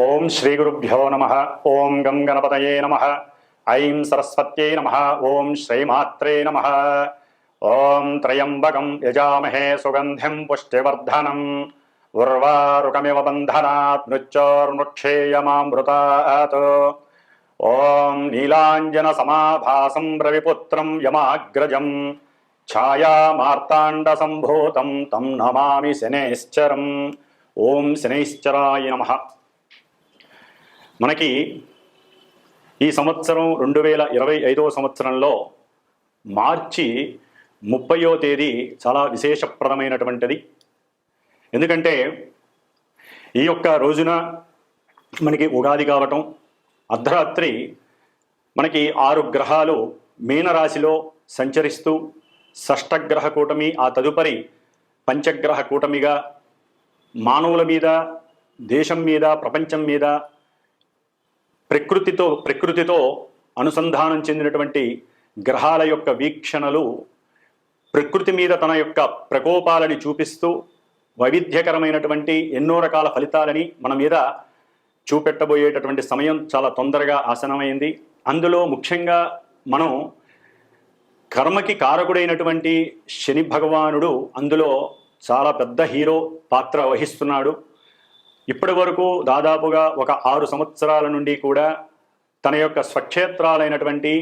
ఓం శ్రీ గురుభ్యో నమః. ఓం గం గణపతయే నమః. ఐం సరస్వత్యై నమః. ఓం శ్రీమాత్రే నమః. ఓం త్రయంబకం యజామహే సుగంధిం పుష్టివర్ధనం ఉర్వారుకమివ బంధనాత్ మృత్యోర్ముక్షేయమామృతాత్. ఓం నీలాంజన సమాభాసం రవిపుత్రం యమాగ్రజం ఛాయామార్తాండ సంభూతం తం నమామి శనైశ్చరం. ఓం శనైశ్చరాయ నమః. మనకి ఈ సంవత్సరం 2025వ సంవత్సరంలో మార్చి 30వ తేదీ చాలా విశేషప్రదమైనటువంటిది. ఎందుకంటే ఈ యొక్క రోజున మనకి ఉగాది కావటం, అర్ధరాత్రి మనకి 6 గ్రహాలు మీనరాశిలో సంచరిస్తూ షష్టగ్రహ కూటమి, ఆ తదుపరి పంచగ్రహ కూటమిగా మానవుల మీద, దేశం మీద, ప్రపంచం మీద ప్రకృతితో అనుసంధానం చెందినటువంటి గ్రహాల యొక్క వీక్షణలు ప్రకృతి మీద తన యొక్క ప్రకోపాలని చూపిస్తూ వైవిధ్యకరమైనటువంటి ఎన్నో రకాల ఫలితాలని మన మీద చూపెట్టబోయేటటువంటి సమయం చాలా తొందరగా ఆసనమైంది. అందులో ముఖ్యంగా మనం కర్మకి కారకుడైనటువంటి శని భగవానుడు అందులో చాలా పెద్ద హీరో పాత్ర వహిస్తున్నాడు. ఇప్పటి వరకు దాదాపుగా ఒక 6 సంవత్సరాల నుండి కూడా తన యొక్క స్వక్షేత్రాలైనటువంటి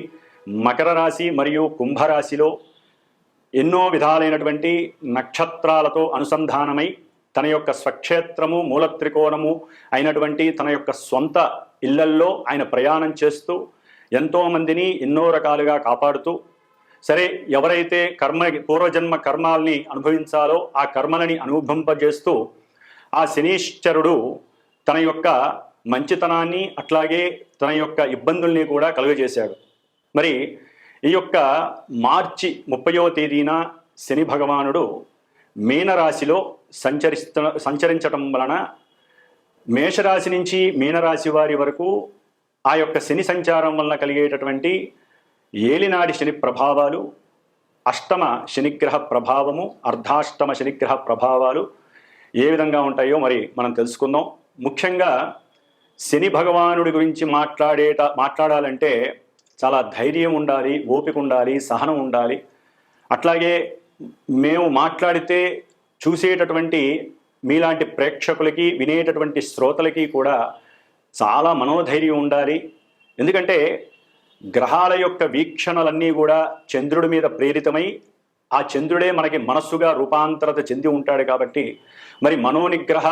మకర రాశి మరియు కుంభరాశిలో ఎన్నో విధాలైనటువంటి నక్షత్రాలతో అనుసంధానమై తన యొక్క స్వక్షేత్రము, మూలత్రికోణము అయినటువంటి తన యొక్క సొంత ఇళ్లల్లో ఆయన ప్రయాణం చేస్తూ ఎంతోమందిని ఎన్నో రకాలుగా కాపాడుతూ, సరే ఎవరైతే పూర్వజన్మ కర్మాల్ని అనుభవించాలో ఆ కర్మలని అనుభవింపజేస్తూ ఆ శనీశ్వరుడు తన యొక్క మంచితనాన్ని అట్లాగే తన యొక్క ఇబ్బందుల్ని కూడా కలుగజేశాడు. మరి ఈ యొక్క మార్చి 30వ తేదీన శని భగవానుడు మీనరాశిలో సంచరించటం వలన మేషరాశి నుంచి మీనరాశి వారి వరకు ఆ యొక్క శని సంచారం వలన కలిగేటటువంటి ఏలినాడి శని ప్రభావాలు, అష్టమ శనిగ్రహ ప్రభావము, అర్ధాష్టమ శనిగ్రహ ప్రభావాలు ఏ విధంగా ఉంటాయో మరి మనం తెలుసుకుందాం. ముఖ్యంగా శని భగవానుడి గురించి మాట్లాడాలంటే చాలా ధైర్యం ఉండాలి, ఓపిక ఉండాలి, సహనం ఉండాలి. అట్లాగే మేము మాట్లాడితే చూసేటటువంటి మీలాంటి ప్రేక్షకులకి, వినేటటువంటి శ్రోతలకి కూడా చాలా మనోధైర్యం ఉండాలి. ఎందుకంటే గ్రహాల యొక్క వీక్షణలన్నీ కూడా చంద్రుడి మీద ప్రేరితమై ఆ చంద్రుడే మనకి మనస్సుగా రూపాంతరత చెంది ఉంటాడు. కాబట్టి మరి మనోనిగ్రహ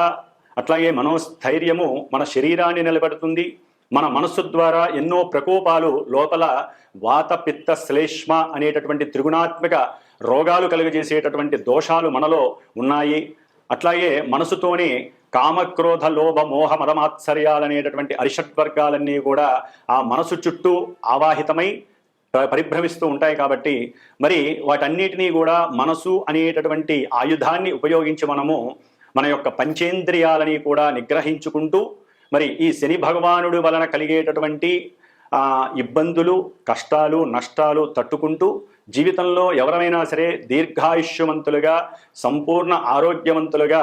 అట్లాగే మనోస్థైర్యము మన శరీరాన్ని నిలబెడుతుంది. మన మనస్సు ద్వారా ఎన్నో ప్రకోపాలు లోపల వాత పిత్త శ్లేష్మ అనేటటువంటి త్రిగుణాత్మక రోగాలు కలుగజేసేటటువంటి దోషాలు మనలో ఉన్నాయి. అట్లాగే మనసుతోనే కామక్రోధ లోభ మోహ మదమాత్సర్యాలనేటటువంటి అరిషడ్వర్గాలన్నీ కూడా ఆ మనసు చుట్టూ ఆవాహితమై పరిభ్రమిస్తూ ఉంటాయి. కాబట్టి మరి వాటన్నిటినీ కూడా మనసు అనేటటువంటి ఆయుధాన్ని ఉపయోగించి మనము మన యొక్క పంచేంద్రియాలని కూడా నిగ్రహించుకుంటూ మరి ఈ శని భగవానుడి వలన కలిగేటటువంటి ఇబ్బందులు, కష్టాలు, నష్టాలు తట్టుకుంటూ జీవితంలో ఎవరైనా సరే దీర్ఘాయుష్యవంతులుగా, సంపూర్ణ ఆరోగ్యవంతులుగా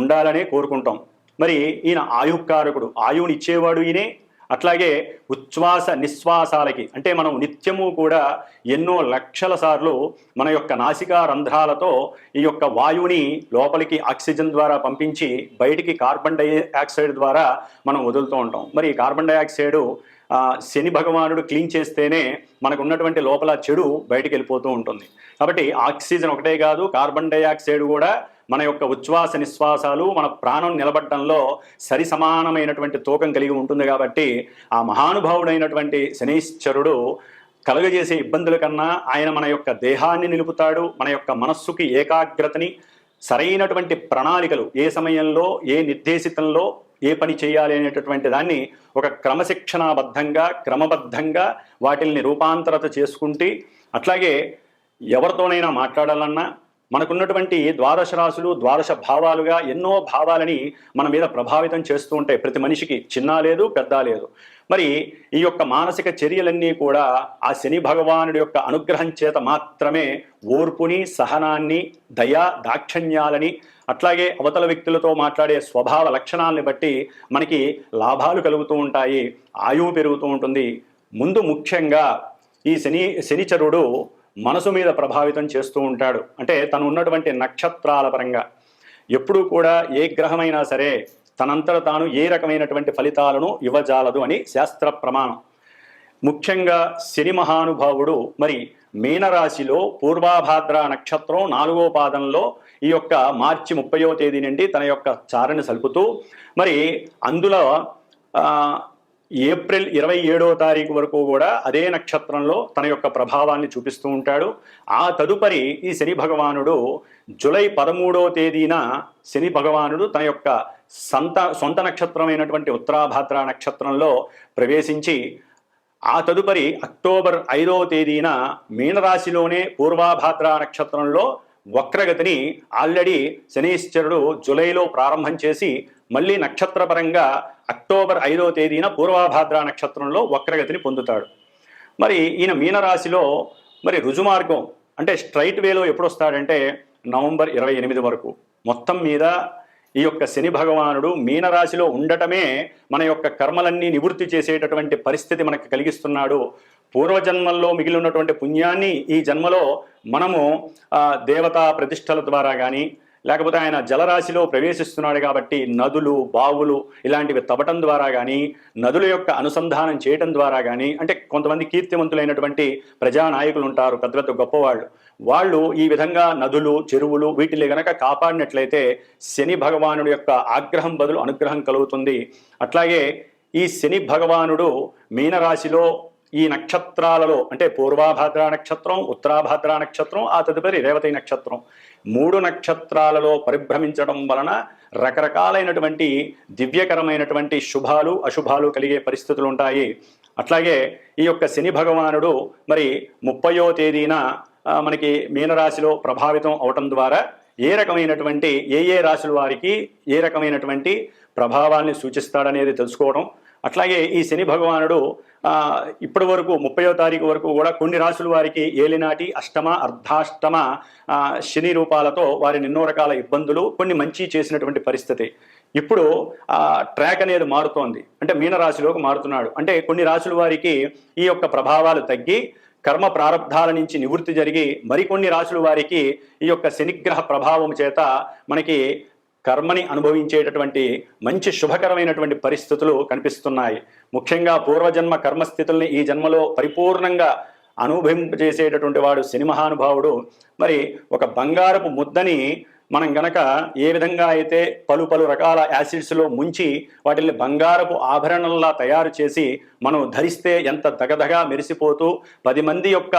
ఉండాలనే కోరుకుంటాం. మరి ఈయన ఆయుకారకుడు, ఆయువుని ఇచ్చేవాడు ఈయనే. అట్లాగే ఉచ్ఛ్వాస నిశ్వాసాలకి అంటే మనం నిత్యము కూడా ఎన్నో లక్షల సార్లు మన యొక్క నాసికా రంధ్రాలతో ఈ యొక్క వాయువుని లోపలికి ఆక్సిజన్ ద్వారా పంపించి బయటికి కార్బన్ డైఆక్సైడ్ ద్వారా మనం వదులుతూ ఉంటాం. మరి కార్బన్ డైఆక్సైడ్ శని భగవానుడు క్లీన్ చేస్తేనే మనకు ఉన్నటువంటి లోపల చెడు బయటికి వెళ్ళిపోతూ ఉంటుంది. కాబట్టి ఆక్సిజన్ ఒకటే కాదు, కార్బన్ డైఆక్సైడ్ కూడా మన యొక్క ఉచ్ఛ్వాస నిశ్వాసాలు మన ప్రాణం నిలబడటంలో సరి సమానమైనటువంటి తూకం కలిగి ఉంటుంది. కాబట్టి ఆ మహానుభావుడైనటువంటి శనైశ్వరుడు కలుగజేసే ఇబ్బందుల కన్నా ఆయన మన యొక్క దేహాన్ని నిలుపుతాడు. మన యొక్క మనస్సుకి ఏకాగ్రతని, సరైనటువంటి ప్రణాళికలు ఏ సమయంలో ఏ నిర్దేశితంలో ఏ పని చేయాలి అనేటటువంటి దాన్ని ఒక క్రమబద్ధంగా వాటిల్ని రూపాంతరత చేసుకుంటే, అట్లాగే ఎవరితోనైనా మాట్లాడాలన్నా మనకున్నటువంటి ద్వాదశ రాశులు, ద్వాదశ భావాలుగా ఎన్నో భావాలని మన మీద ప్రభావితం చేస్తూ ఉంటాయి. ప్రతి మనిషికి చిన్న లేదు, పెద్ద లేదు. మరి ఈ యొక్క మానసిక చర్యలన్నీ కూడా ఆ శని భగవానుడి యొక్క అనుగ్రహం చేత మాత్రమే ఓర్పుని, సహనాన్ని, దయా దాక్షణ్యాలని అట్లాగే అవతల వ్యక్తులతో మాట్లాడే స్వభావ లక్షణాలని బట్టి మనకి లాభాలు కలుగుతూ ఉంటాయి, ఆయువు పెరుగుతూ ఉంటుంది. ముందు ముఖ్యంగా ఈ శనిచరుడు మనసు మీద ప్రభావితం చేస్తూ ఉంటాడు. అంటే తను ఉన్నటువంటి నక్షత్రాల పరంగా ఎప్పుడూ కూడా ఏ గ్రహమైనా సరే తనంతట తాను ఏ రకమైనటువంటి ఫలితాలను ఇవ్వజాలదు అని శాస్త్ర ప్రమాణం. ముఖ్యంగా శని మహానుభావుడు మరి మీనరాశిలో పూర్వాభాద్ర నక్షత్రం 4వ పాదంలో ఈ యొక్క మార్చి 30వ తేదీ నుండి తన యొక్క చారణ సలుపుతూ మరి అందులో ఏప్రిల్ 27వ తారీఖు వరకు కూడా అదే నక్షత్రంలో తన యొక్క ప్రభావాన్ని చూపిస్తూ ఉంటాడు. ఆ తదుపరి ఈ శని భగవానుడు జూలై 13వ తేదీన శని భగవానుడు తన యొక్క సొంత నక్షత్రమైనటువంటి ఉత్తరాభాద్ర నక్షత్రంలో ప్రవేశించి ఆ తదుపరి అక్టోబర్ 5వ తేదీన మీనరాశిలోనే పూర్వాభాద్ర నక్షత్రంలో వక్రగతిని ఆల్రెడీ శనీశ్వరుడు జూలైలో ప్రారంభం చేసి మళ్ళీ నక్షత్రపరంగా అక్టోబర్ 5వ తేదీన పూర్వాభాద్ర నక్షత్రంలో వక్రగతిని పొందుతాడు. మరి ఈయన మీనరాశిలో మరి రుజుమార్గం అంటే స్ట్రైట్ వేలో ఎప్పుడు వస్తాడంటే నవంబర్ 28 వరకు. మొత్తం మీద ఈ యొక్క శని భగవానుడు మీనరాశిలో ఉండటమే మన యొక్క కర్మలన్నీ నివృత్తి చేసేటటువంటి పరిస్థితి మనకు కలిగిస్తున్నాడు. పూర్వజన్మల్లో మిగిలి ఉన్నటువంటి పుణ్యాన్ని ఈ జన్మలో మనము దేవతా ప్రతిష్టల ద్వారా కానీ లేకపోతే ఆయన జలరాశిలో ప్రవేశిస్తున్నాడు కాబట్టి నదులు, బావులు ఇలాంటివి తవ్వటం ద్వారా కానీ, నదుల యొక్క అనుసంధానం చేయటం ద్వారా కానీ, అంటే కొంతమంది కీర్తివంతులైనటువంటి ప్రజానాయకులు ఉంటారు, పెద్ద పెద్ద గొప్పవాళ్ళు, వాళ్ళు ఈ విధంగా నదులు, చెరువులు వీటిని గనక కాపాడినట్లయితే శని భగవానుడి యొక్క ఆగ్రహం బదులు అనుగ్రహం కలుగుతుంది. అట్లాగే ఈ శని భగవానుడు మీనరాశిలో ఈ నక్షత్రాలలో అంటే పూర్వాభాద్ర నక్షత్రం, ఉత్తరాభాద్ర నక్షత్రం, ఆ తదుపరి రేవతి నక్షత్రం 3 నక్షత్రాలలో పరిభ్రమించడం వలన రకరకాలైనటువంటి దివ్యకరమైనటువంటి శుభాలు అశుభాలు కలిగే పరిస్థితులు ఉంటాయి. అట్లాగే ఈ యొక్క శని భగవానుడు మరి 30వ తేదీన మనకి మీనరాశిలో ప్రభావితం అవటం ద్వారా ఏ రకమైనటువంటి ఏ రాశుల వారికి ఏ రకమైనటువంటి ప్రభావాన్ని సూచిస్తాడనేది తెలుసుకోవడం. అట్లాగే ఈ శని భగవానుడు ఇప్పటి వరకు 30వ తారీఖు వరకు కూడా కొన్ని రాశుల వారికి ఏలినాటి, అష్టమ, అర్ధాష్టమ శని రూపాలతో వారిని ఎన్నో రకాల ఇబ్బందులు, కొన్ని మంచి చేసినటువంటి పరిస్థితి. ఇప్పుడు ట్రాక్ అనేది మారుతోంది, అంటే మీనరాశిలోకి మారుతున్నాడు. అంటే కొన్ని రాశుల వారికి ఈ యొక్క ప్రభావాలు తగ్గి కర్మ ప్రారంధాల నుంచి నివృత్తి జరిగి మరికొన్ని రాశుల వారికి ఈ యొక్క శనిగ్రహ ప్రభావం చేత మనకి కర్మని అనుభవించేటటువంటి మంచి శుభకరమైనటువంటి పరిస్థితులు కనిపిస్తున్నాయి. ముఖ్యంగా పూర్వజన్మ కర్మస్థితుల్ని ఈ జన్మలో పరిపూర్ణంగా అనుభవింపజేసేటటువంటి వాడు శని మహానుభావుడు. మరి ఒక బంగారపు ముద్దని మనం గనక ఏ విధంగా అయితే పలు రకాల యాసిడ్స్లో ముంచి వాటిని బంగారపు ఆభరణంలా తయారు చేసి మనం ధరిస్తే ఎంత దగదగా మెరిసిపోతూ 10 మంది యొక్క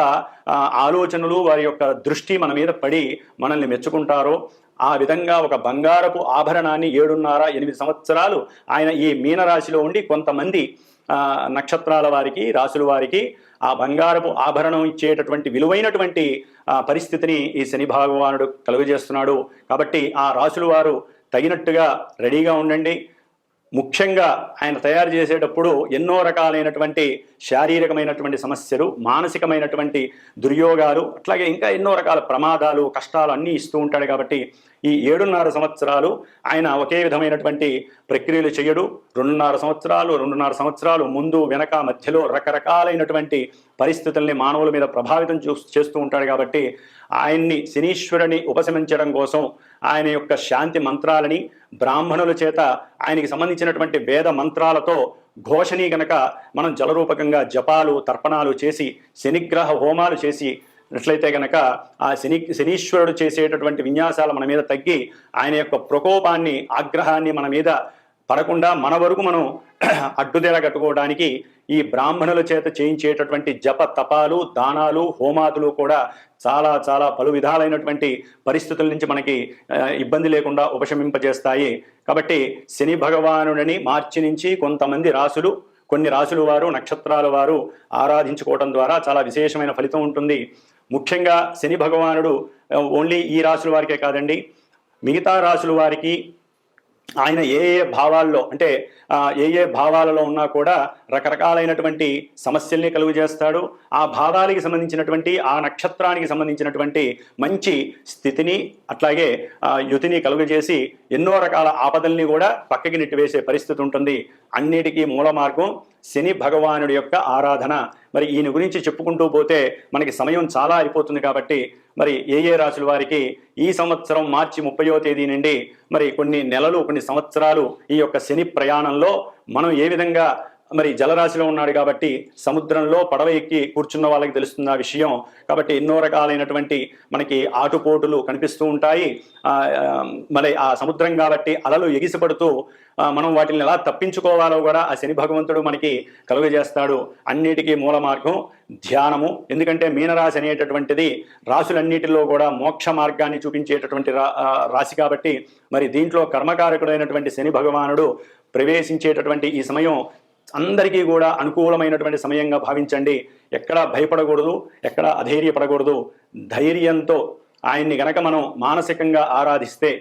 ఆలోచనలు, వారి యొక్క దృష్టి మన మీద పడి మనల్ని మెచ్చుకుంటారో ఆ విధంగా ఒక బంగారపు ఆభరణాన్ని 7.5-8 సంవత్సరాలు ఆయన ఈ మీనరాశిలో ఉండి కొంతమంది నక్షత్రాల వారికి, రాశుల వారికి ఆ బంగారపు ఆభరణం ఇచ్చేటటువంటి విలువైనటువంటి పరిస్థితిని ఈ శని భగవానుడు కలుగజేస్తున్నాడు. కాబట్టి ఆ రాశుల వారు తగినట్టుగా రెడీగా ఉండండి. ముఖ్యంగా ఆయన తయారు చేసేటప్పుడు ఎన్నో రకాలైనటువంటి శారీరకమైనటువంటి సమస్యలు, మానసికమైనటువంటి దుర్యోగాలు, అట్లాగే ఇంకా ఎన్నో రకాల ప్రమాదాలు, కష్టాలు అన్నీ ఇస్తూ ఉంటాడు. కాబట్టి ఈ 7.5 సంవత్సరాలు ఆయన ఒకే విధమైనటువంటి ప్రక్రియలు చేయడు. 2.5 సంవత్సరాలు ముందు వెనక మధ్యలో రకరకాలైనటువంటి పరిస్థితుల్ని మానవుల మీద ప్రభావితం చేస్తూ ఉంటాడు. కాబట్టి ఆయన్ని శనీశ్వరుని ఉపశమించడం కోసం ఆయన యొక్క శాంతి మంత్రాలని బ్రాహ్మణుల చేత ఆయనకి సంబంధించినటువంటి వేద మంత్రాలతో ఘోషని గనక మనం జలరూపకంగా జపాలు, తర్పణాలు చేసి శనిగ్రహ హోమాలు చేసి అట్లయితే గనక ఆ శనీశ్వరుడు చేసేటటువంటి విన్యాసాలు మన మీద తగ్గి ఆయన యొక్క ప్రకోపాన్ని, ఆగ్రహాన్ని మన మీద పడకుండా మన వరకు మనం అడ్డుదెర కట్టుకోవడానికి ఈ బ్రాహ్మణుల చేత చేయించేటటువంటి జప తపాలు, దానాలు, హోమాదులు కూడా చాలా పలు విధాలైనటువంటి పరిస్థితుల నుంచి మనకి ఇబ్బంది లేకుండా ఉపశమింపజేస్తాయి. కాబట్టి శని భగవానుడిని మార్చి నుంచి కొంతమంది రాసులు, కొన్ని రాసుల వారు, నక్షత్రాల వారు ఆరాధించుకోవడం ద్వారా చాలా విశేషమైన ఫలితం ఉంటుంది. ముఖ్యంగా శని భగవానుడు ఓన్లీ ఈ రాసుల వారికే కాదండి, మిగతా రాసుల వారికి ఆయన ఏ ఏ భావాల్లో అంటే ఏ ఏ భావాలలో ఉన్నా కూడా రకరకాలైనటువంటి సమస్యల్ని కలుగు చేస్తాడు. ఆ భావానికి సంబంధించినటువంటి ఆ నక్షత్రానికి సంబంధించినటువంటి మంచి స్థితిని అట్లాగే యుతిని కలుగజేసి ఎన్నో రకాల ఆపదల్ని కూడా పక్కకి నెట్టివేసే పరిస్థితి ఉంటుంది. అన్నిటికీ మూల మార్గం శని భగవానుడి యొక్క ఆరాధన. మరి ఈయన గురించి చెప్పుకుంటూ పోతే మనకి సమయం చాలా అయిపోతుంది కాబట్టి మరి ఏ ఏ రాశుల వారికి ఈ సంవత్సరం మార్చి 30వ తేదీ నుండి మరి కొన్ని నెలలు కొన్ని సంవత్సరాలు ఈ యొక్క శని ప్రయాణంలో మనం ఏ విధంగా మరి జలరాశిలో ఉన్నాడు కాబట్టి సముద్రంలో పడవ ఎక్కి కూర్చున్న వాళ్ళకి తెలుస్తుంది ఆ విషయం. కాబట్టి ఎన్నో రకాలైనటువంటి మనకి ఆటుపోటులు కనిపిస్తూ ఉంటాయి. మరి ఆ సముద్రం కాబట్టి అలలు ఎగిసిపడుతూ మనం వాటిని ఎలా తప్పించుకోవాలో కూడా ఆ శని భగవంతుడు మనకి కలుగజేస్తాడు. అన్నిటికీ మూల మార్గం ధ్యానము. ఎందుకంటే మీనరాశి అనేటటువంటిది రాశులన్నిటిలో కూడా మోక్ష మార్గాన్ని చూపించేటటువంటి రాశి కాబట్టి మరి దీంట్లో కర్మకారకుడైనటువంటి శని భగవానుడు ప్రవేశించేటటువంటి ఈ సమయం అందరికీ కూడా అనుకూలమైనటువంటి సమయంగా భావించండి. ఎక్కడా భయపడకూడదు, ఎక్కడా అధైర్యపడకూడదు. ధైర్యంతో ఆయన్ని గనక మనం మానసికంగా ఆరాధిస్తే,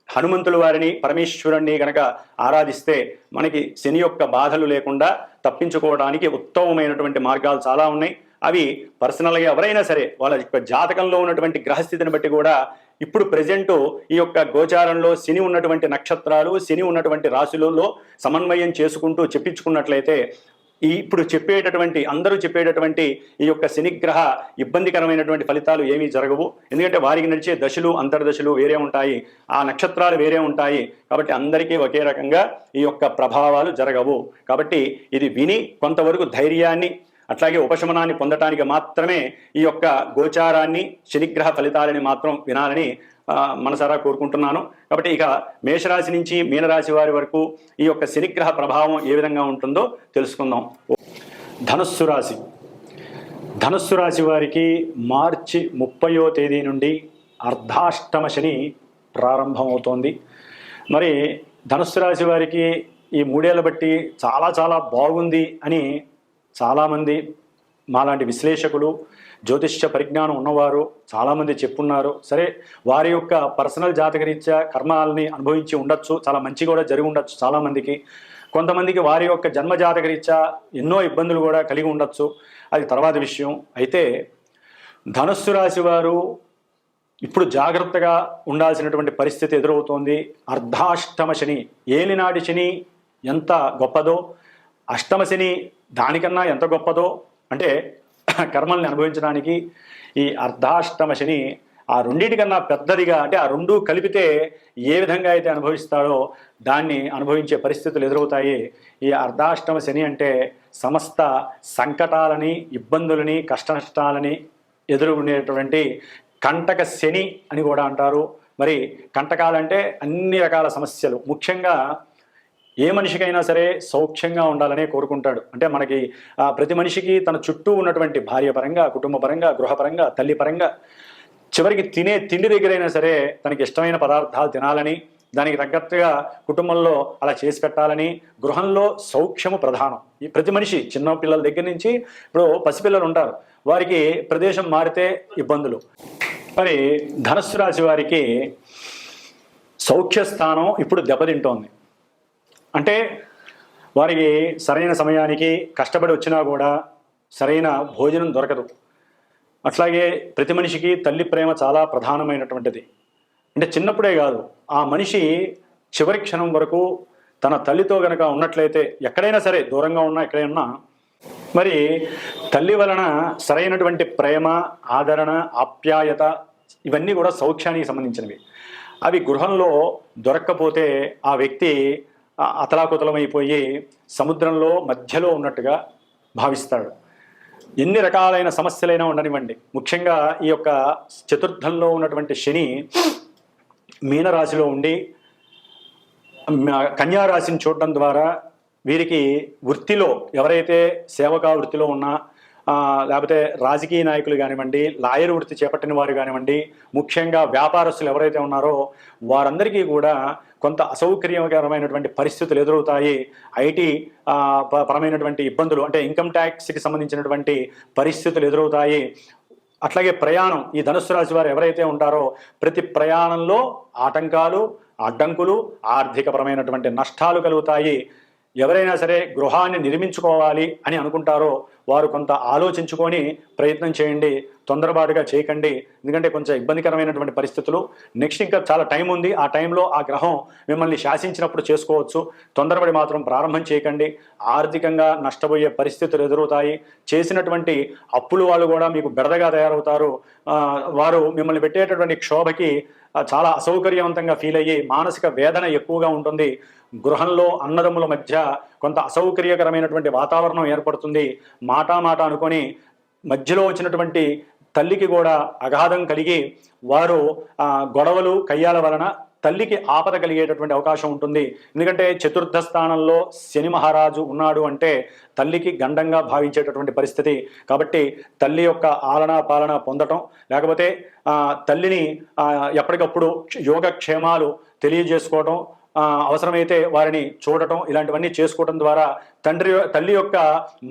హనుమంతుల వారిని పరమేశ్వరుణ్ణి గనక ఆరాధిస్తే మనకి శని యొక్క బాధలు లేకుండా తప్పించుకోవడానికి ఉత్తమమైనటువంటి మార్గాలు చాలా ఉన్నాయి. అవి పర్సనల్గా ఎవరైనా సరే వాళ్ళ యొక్క జాతకంలో ఉన్నటువంటి గ్రహస్థితిని బట్టి కూడా ఇప్పుడు ప్రజెంటు ఈ యొక్క గోచారంలో శని ఉన్నటువంటి నక్షత్రాలు, శని ఉన్నటువంటి రాశులలో సమన్వయం చేసుకుంటూ చెప్పించుకున్నట్లయితే ఇప్పుడు చెప్పేటటువంటి అందరూ చెప్పేటటువంటి ఈ యొక్క శనిగ్రహ ఇబ్బందికరమైనటువంటి ఫలితాలు ఏమీ జరగవు. ఎందుకంటే వారికి నడిచే దశలు అంతర్దశలు వేరే ఉంటాయి, ఆ నక్షత్రాలు వేరే ఉంటాయి. కాబట్టి అందరికీ ఒకే రకంగా ఈ యొక్క ప్రభావాలు జరగవు. కాబట్టి ఇది విని కొంతవరకు ధైర్యాన్ని అట్లాగే ఉపశమనాన్ని పొందటానికి మాత్రమే ఈ యొక్క గోచారాన్ని శనిగ్రహ ఫలితాలని మాత్రం వినాలని మనసారా కోరుకుంటున్నాను. కాబట్టి ఇక మేషరాశి నుంచి మీనరాశి వారి వరకు ఈ యొక్క శనిగ్రహ ప్రభావం ఏ విధంగా ఉంటుందో తెలుసుకుందాం. ధనుస్సు రాశి. ధనుస్సు రాశి వారికి మార్చి 30వ తేదీ నుండి అర్ధాష్టమ శని ప్రారంభమవుతోంది. మరి ధనుస్సు రాశి వారికి ఈ 3 ఏళ్ల బట్టి చాలా చాలా బాగుంది అని చాలామంది మాలాంటి విశ్లేషకులు, జ్యోతిష్య పరిజ్ఞానం ఉన్నవారు చాలామంది చెప్పున్నారు. సరే, వారి యొక్క పర్సనల్ జాతకరీత్యా కర్మాలని అనుభవించి ఉండొచ్చు, చాలా మంచి కూడా జరిగి ఉండొచ్చు చాలామందికి. కొంతమందికి వారి యొక్క జన్మ జాతకరీత్యా ఎన్నో ఇబ్బందులు కూడా కలిగి ఉండొచ్చు, అది తర్వాత విషయం. అయితే ధనుస్సు రాశి వారు ఇప్పుడు జాగ్రత్తగా ఉండాల్సినటువంటి పరిస్థితి ఎదురవుతోంది. అర్ధాష్టమ శని, ఏలినాటి శని ఎంత గొప్పదో, అష్టమ శని దానికన్నా ఎంత గొప్పదో. అంటే కర్మల్ని అనుభవించడానికి ఈ అర్ధాష్టమ శని ఆ రెండింటికన్నా పెద్దదిగా, అంటే ఆ రెండు కలిపితే ఏ విధంగా అయితే అనుభవిస్తాడో దాన్ని అనుభవించే పరిస్థితులు ఎదురవుతాయి. ఈ అర్ధాష్టమ శని అంటే సమస్త సంకటాలని, ఇబ్బందులని, కష్టనష్టాలని ఎదుర్కొనేటువంటి కంటక శని అని కూడా అంటారు. మరి కంటకాలంటే అన్ని రకాల సమస్యలు, ముఖ్యంగా ఏ మనిషికైనా సరే సౌఖ్యంగా ఉండాలనే కోరుకుంటాడు. అంటే మనకి ప్రతి మనిషికి తన చుట్టూ ఉన్నటువంటి భార్య పరంగా, కుటుంబ పరంగా, గృహపరంగా, తల్లి పరంగా, చివరికి తినే తిండి దగ్గరైనా సరే తనకి ఇష్టమైన పదార్థాలు తినాలని, దానికి తగ్గట్టుగా కుటుంబంలో అలా చేసి పెట్టాలని, గృహంలో సౌఖ్యము ప్రధానం. ఈ ప్రతి మనిషి చిన్న పిల్లల దగ్గర నుంచి ఇప్పుడు పసిపిల్లలు ఉంటారు, వారికి ప్రదేశం మారితే ఇబ్బందులు. మరి ధనుస్సు రాశి వారికి సౌఖ్యస్థానం ఇప్పుడు దెబ్బతింటోంది. అంటే వారికి సరైన సమయానికి కష్టపడి వచ్చినా కూడా సరైన భోజనం దొరకదు. అట్లాగే ప్రతి మనిషికి తల్లి ప్రేమ చాలా ప్రధానమైనటువంటిది. అంటే చిన్నప్పుడే కాదు, ఆ మనిషి చివరి క్షణం వరకు తన తల్లితో గనక ఉన్నట్లయితే, ఎక్కడైనా సరే దూరంగా ఉన్నా ఎక్కడైనా, మరి తల్లి వలన సరైనటువంటి ప్రేమ, ఆదరణ, ఆప్యాయత ఇవన్నీ కూడా సౌఖ్యానికి సంబంధించినవి. అవి గృహంలో దొరక్కపోతే ఆ వ్యక్తి అతలాకుతలమైపోయి సముద్రంలో మధ్యలో ఉన్నట్టుగా భావిస్తాడు. ఎన్ని రకాలైన సమస్యలైనా ఉండనివ్వండి. ముఖ్యంగా ఈ యొక్క చతుర్థంలో ఉన్నటువంటి శని మీనరాశిలో ఉండి కన్యారాశిని చూడడం ద్వారా వీరికి వృత్తిలో ఎవరైతే సేవకా వృత్తిలో ఉన్నా, లేకపోతే రాజకీయ నాయకులు కానివ్వండి, లాయర్ వృత్తి చేపట్టిన వారు కానివ్వండి, ముఖ్యంగా వ్యాపారస్తులు ఎవరైతే ఉన్నారో వారందరికీ కూడా కొంత అసౌకర్యకరమైనటువంటి పరిస్థితులు ఎదురవుతాయి. ఐటీ పరమైనటువంటి ఇబ్బందులు, అంటే ఇన్కమ్ ట్యాక్స్కి సంబంధించినటువంటి పరిస్థితులు ఎదురవుతాయి. అట్లాగే ప్రయాణం, ఈ ధనుస్సు రాశి వారు ఎవరైతే ఉంటారో ప్రతి ప్రయాణంలో ఆటంకాలు, అడ్డంకులు, ఆర్థికపరమైనటువంటి నష్టాలు కలుగుతాయి. ఎవరైనా సరే గృహాన్ని నిర్మించుకోవాలి అని అనుకుంటారో వారు కొంత ఆలోచించుకొని ప్రయత్నం చేయండి, తొందరపాటుగా చేయకండి. ఎందుకంటే కొంచెం ఇబ్బందికరమైనటువంటి పరిస్థితులు. నెక్స్ట్ ఇంకా చాలా టైం ఉంది, ఆ టైంలో ఆ గ్రహం మిమ్మల్ని శాసించినప్పుడు చేసుకోవచ్చు. తొందరపడి మాత్రం ప్రారంభం చేయకండి. ఆర్థికంగా నష్టపోయే పరిస్థితులు ఎదురవుతాయి. చేసినటువంటి అప్పులు వాళ్ళు కూడా మీకు బెడదగా తయారవుతారు. వారు మిమ్మల్ని పెట్టేటటువంటి క్షోభకి చాలా అసౌకర్యవంతంగా ఫీల్ అయ్యి మానసిక వేదన ఎక్కువగా ఉంటుంది. గృహంలో అన్నదమ్ముల మధ్య కొంత అసౌకర్యకరమైనటువంటి వాతావరణం ఏర్పడుతుంది. మాట అనుకొని మధ్యలో వచ్చినటువంటి తల్లికి కూడా అగాధం కలిగి వారు గొడవలు కయ్యాల వలన తల్లికి ఆపద కలిగేటటువంటి అవకాశం ఉంటుంది. ఎందుకంటే చతుర్థ స్థానంలో శని మహారాజు ఉన్నాడు అంటే తల్లికి గండంగా భావించేటటువంటి పరిస్థితి. కాబట్టి తల్లి యొక్క ఆలన పాలన పొందటం, లేకపోతే తల్లిని ఎప్పటికప్పుడు యోగక్షేమాలు తెలియజేసుకోవటం, అవసరమైతే వారిని చూడటం, ఇలాంటివన్నీ చేసుకోవడం ద్వారా తల్లి యొక్క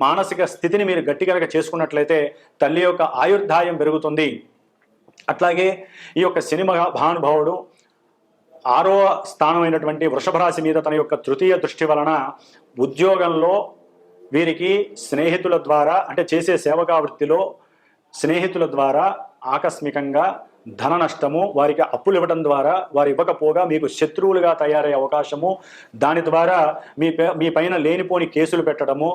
మానసిక స్థితిని మీరు గట్టిగా చేసుకున్నట్లయితే తల్లి యొక్క ఆయుర్దాయం పెరుగుతుంది. అట్లాగే ఈ యొక్క శని మహానుభావుడు 6వ స్థానమైనటువంటి వృషభ రాశి మీద తన యొక్క తృతీయ దృష్టి వలన ఉద్యోగంలో వీరికి స్నేహితుల ద్వారా, అంటే చేసే సేవకా వృత్తిలో స్నేహితుల ద్వారా ఆకస్మికంగా ధన నష్టము, వారికి అప్పులు ఇవ్వడం ద్వారా వారు ఇవ్వకపోగా మీకు శత్రువులుగా తయారయ్యే అవకాశము, దాని ద్వారా మీ పైన లేనిపోని కేసులు పెట్టడము,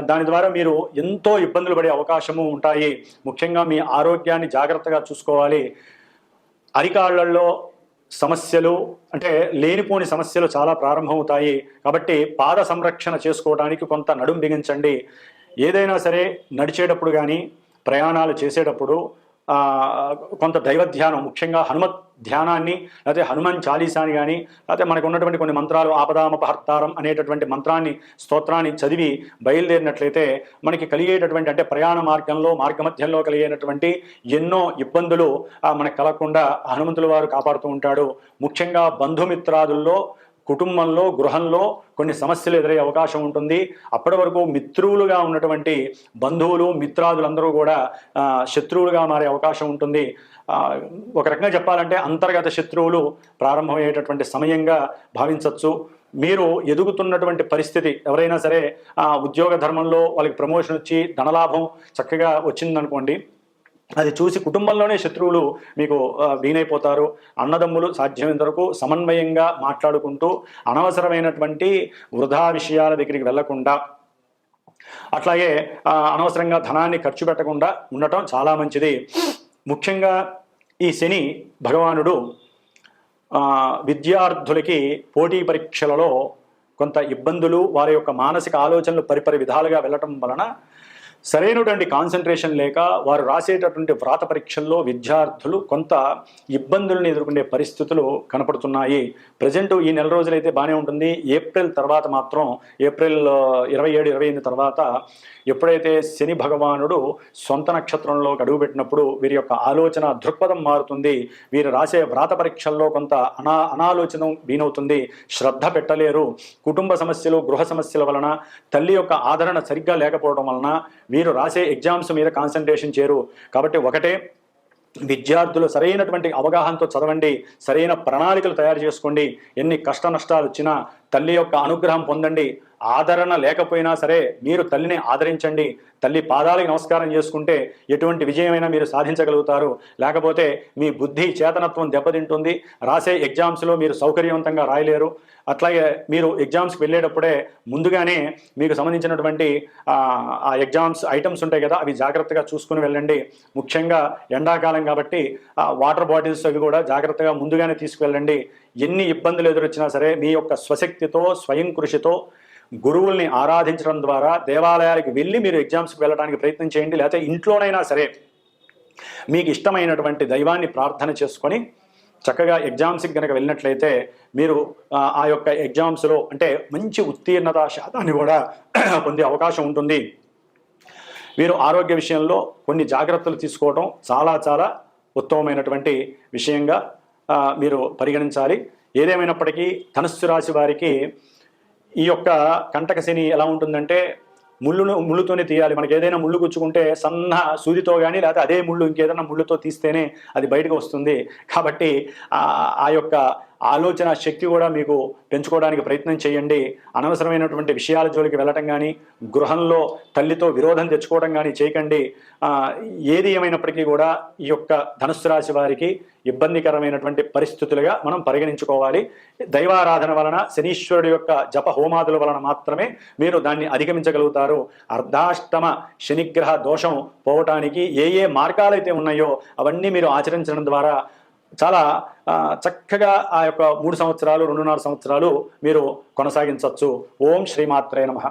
దాని ద్వారా మీరు ఎంతో ఇబ్బందులు పడే అవకాశము ఉంటాయి. ముఖ్యంగా మీ ఆరోగ్యాన్ని జాగ్రత్తగా చూసుకోవాలి. అరికాళ్లలో సమస్యలు, అంటే లేనిపోని సమస్యలు చాలా ప్రారంభమవుతాయి. కాబట్టి పాద సంరక్షణ చేసుకోవడానికి కొంత నడుం బిగించండి. ఏదైనా సరే నడిచేటప్పుడు కానీ ప్రయాణాలు చేసేటప్పుడు కొంత దైవ ధ్యానం, ముఖ్యంగా హనుమత్ ధ్యానాన్ని, లేకపోతే హనుమాన్ చాలీసాని కానీ, లేకపోతే మనకు ఉన్నటువంటి కొన్ని మంత్రాలు ఆపదామపహర్తారం అనేటటువంటి మంత్రాన్ని, స్తోత్రాన్ని చదివి బయలుదేరినట్లయితే మనకి కలిగేటటువంటి, అంటే ప్రయాణ మార్గంలో మార్గమధ్యంలో కలిగేటటువంటి ఎన్నో ఇబ్బందులు మనకు కలగకుండా హనుమంతుల వారు కాపాడుతూ ఉంటాడు. ముఖ్యంగా బంధుమిత్రాదుల్లో, కుటుంబంలో, గృహంలో కొన్ని సమస్యలు ఎదురయ్యే అవకాశం ఉంటుంది. అప్పటి వరకు మిత్రులుగా ఉన్నటువంటి బంధువులు, మిత్రాదులందరూ కూడా శత్రువులుగా మారే అవకాశం ఉంటుంది. ఒక రకంగా చెప్పాలంటే అంతర్గత శత్రువులు ప్రారంభమయ్యేటటువంటి సమయంగా భావించవచ్చు. మీరు ఎదుగుతున్నటువంటి పరిస్థితి, ఎవరైనా సరే ఉద్యోగ ధర్మంలో వాళ్ళకి ప్రమోషన్ వచ్చి ధనలాభం చక్కగా వచ్చిందనుకోండి, అది చూసి కుటుంబంలోనే శత్రువులు మీకు వీనైపోతారు. అన్నదమ్ములు సాధ్యమైనంత వరకు సమన్వయంగా మాట్లాడుకుంటూ అనవసరమైనటువంటి వృధా విషయాల దగ్గరికి వెళ్లకుండా, అట్లాగే అనవసరంగా ధనాన్ని ఖర్చు పెట్టకుండా ఉండటం చాలా మంచిది. ముఖ్యంగా ఈ శని భగవానుడు విద్యార్థులకి పోటీ పరీక్షలలో కొంత ఇబ్బందులు, వారి యొక్క మానసిక ఆలోచనలు పరిపరి విధాలుగా వెళ్ళటం వలన సరైనటువంటి కాన్సన్ట్రేషన్ లేక వారు రాసేటటువంటి వ్రాత పరీక్షల్లో విద్యార్థులు కొంత ఇబ్బందులను ఎదుర్కొనే పరిస్థితులు కనపడుతున్నాయి. ప్రజెంట్ ఈ నెల రోజులైతే బాగానే ఉంటుంది. ఏప్రిల్ తర్వాత మాత్రం, ఏప్రిల్ 27, 28 తర్వాత ఎప్పుడైతే శని భగవానుడు సొంత నక్షత్రంలో అడుగుపెట్టినప్పుడు వీరి యొక్క ఆలోచన దృక్పథం మారుతుంది. వీరు రాసే వ్రాత పరీక్షల్లో కొంత అనాలోచన వీనవుతుంది. శ్రద్ధ పెట్టలేరు. కుటుంబ సమస్యలు, గృహ సమస్యల వలన, తల్లి యొక్క ఆదరణ సరిగ్గా లేకపోవడం వలన వీరు రాసే ఎగ్జామ్స్ మీద కాన్సన్ట్రేషన్ చేయరు. కాబట్టి ఒకటే, విద్యార్థులు సరైనటువంటి అవగాహనతో చదవండి, సరైన ప్రణాళికలు తయారు చేసుకోండి. ఎన్ని కష్ట నష్టాలు వచ్చినా తల్లి యొక్క అనుగ్రహం పొందండి. ఆదరణ లేకపోయినా సరే మీరు తల్లిని ఆదరించండి. తల్లి పాదాలకు నమస్కారం చేసుకుంటే ఎటువంటి విజయమైనా మీరు సాధించగలుగుతారు. లేకపోతే మీ బుద్ధి చేతనత్వం దెబ్బతింటుంది. రాసే ఎగ్జామ్స్లో మీరు సౌకర్యవంతంగా రాయలేరు. అట్లాగే మీరు ఎగ్జామ్స్కి వెళ్ళేటప్పుడే ముందుగానే మీకు సంబంధించినటువంటి ఆ ఎగ్జామ్స్ ఐటమ్స్ ఉంటాయి కదా, అవి జాగ్రత్తగా చూసుకుని వెళ్ళండి. ముఖ్యంగా ఎండాకాలం కాబట్టి వాటర్ బాటిల్స్ అవి కూడా జాగ్రత్తగా ముందుగానే తీసుకువెళ్ళండి. ఎన్ని ఇబ్బందులు ఎదురొచ్చినా సరే మీ యొక్క స్వశక్తితో, స్వయం కృషితో, గురువుల్ని ఆరాధించడం ద్వారా దేవాలయాలకు వెళ్ళి మీరు ఎగ్జామ్స్కి వెళ్ళడానికి ప్రయత్నం చేయండి. లేకపోతే ఇంట్లోనైనా సరే మీకు ఇష్టమైనటువంటి దైవాన్ని ప్రార్థన చేసుకొని చక్కగా ఎగ్జామ్స్కి కనుక వెళ్ళినట్లయితే మీరు ఆ యొక్క ఎగ్జామ్స్లో అంటే మంచి ఉత్తీర్ణత శాతాన్ని కూడా పొందే అవకాశం ఉంటుంది. మీరు ఆరోగ్య విషయంలో కొన్ని జాగ్రత్తలు తీసుకోవడం చాలా చాలా ఉత్తమమైనటువంటి విషయంగా మీరు పరిగణించాలి. ఏదేమైనప్పటికీ ధనుస్సు రాశి వారికి ఈ యొక్క కంటక శని ఎలా ఉంటుందంటే ముళ్ళుతోనే తీయాలి. మనకి ఏదైనా ముళ్ళు గుచ్చుకుంటే సన్న సూదితో కానీ లేకపోతే అదే ముళ్ళు ఇంకేదైనా ముళ్ళుతో తీస్తేనే అది బయటకు వస్తుంది. కాబట్టి ఆ యొక్క ఆలోచన శక్తి కూడా మీకు పెంచుకోవడానికి ప్రయత్నం చేయండి. అనవసరమైనటువంటి విషయాల జోలికి వెళ్ళటం కానీ, గృహంలో తల్లితో విరోధం తెచ్చుకోవడం కానీ చేయకండి. ఏది ఏమైనప్పటికీ కూడా ఈ యొక్క ధనుస్సు రాశి వారికి ఇబ్బందికరమైనటువంటి పరిస్థితులుగా మనం పరిగణించుకోవాలి. దైవారాధన వలన, శనీశ్వరుడు యొక్క జప హోమాదుల వలన మాత్రమే మీరు దాన్ని అధిగమించగలుగుతారు. అర్ధాష్టమ శనిగ్రహ దోషం పోవటానికి ఏ ఏ మార్గాలైతే ఉన్నాయో అవన్నీ మీరు ఆచరించడం ద్వారా చాలా చక్కగా ఆ యొక్క 3 సంవత్సరాలు 2.5 సంవత్సరాలు మీరు కొనసాగించవచ్చు. ఓం శ్రీమాత్రే నమః.